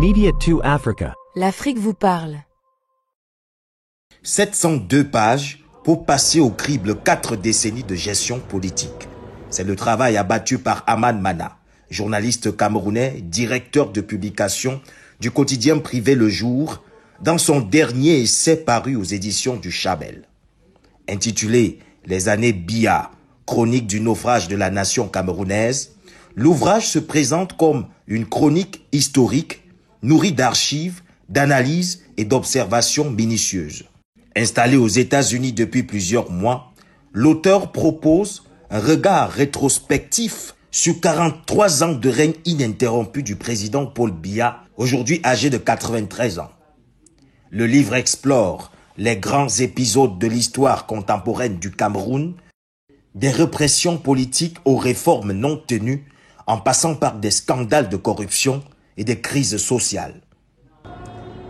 Media 2 Africa. L'Afrique vous parle. 702 pages pour passer au crible 4 décennies de gestion politique. C'est le travail abattu par Aman Mana, journaliste camerounais, directeur de publication du quotidien privé Le Jour, dans son dernier essai paru aux éditions du Chabel. Intitulé « Les années Biya, chronique du naufrage de la nation camerounaise », l'ouvrage se présente comme une chronique historique nourrie d'archives, d'analyses et d'observations minutieuses. Installé aux États-Unis depuis plusieurs mois, l'auteur propose un regard rétrospectif sur 43 ans de règne ininterrompu du président Paul Biya, aujourd'hui âgé de 93 ans. Le livre explore les grands épisodes de l'histoire contemporaine du Cameroun, des répressions politiques aux réformes non tenues, en passant par des scandales de corruption et des crises sociales.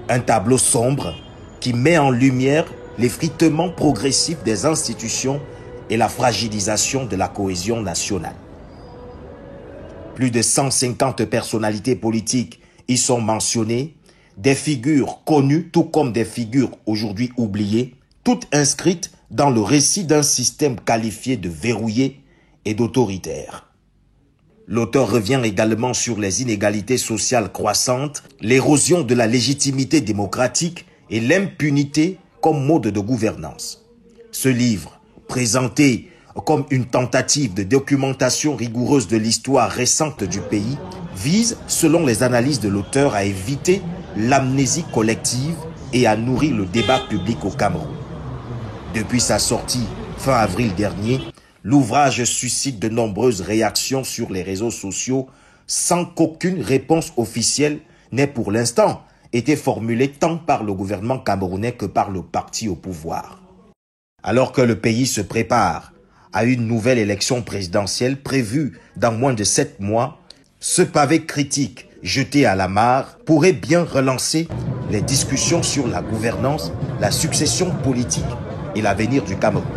Un tableau sombre qui met en lumière l'effritement progressif des institutions et la fragilisation de la cohésion nationale. Plus de 150 personnalités politiques y sont mentionnées, des figures connues tout comme des figures aujourd'hui oubliées, toutes inscrites dans le récit d'un système qualifié de verrouillé et d'autoritaire. L'auteur revient également sur les inégalités sociales croissantes, l'érosion de la légitimité démocratique et l'impunité comme mode de gouvernance. Ce livre, présenté comme une tentative de documentation rigoureuse de l'histoire récente du pays, vise, selon les analyses de l'auteur, à éviter l'amnésie collective et à nourrir le débat public au Cameroun. Depuis sa sortie fin avril dernier, l'ouvrage suscite de nombreuses réactions sur les réseaux sociaux sans qu'aucune réponse officielle n'ait pour l'instant été formulée tant par le gouvernement camerounais que par le parti au pouvoir. Alors que le pays se prépare à une nouvelle élection présidentielle prévue dans moins de 7 mois, ce pavé critique jeté à la mare pourrait bien relancer les discussions sur la gouvernance, la succession politique et l'avenir du Cameroun.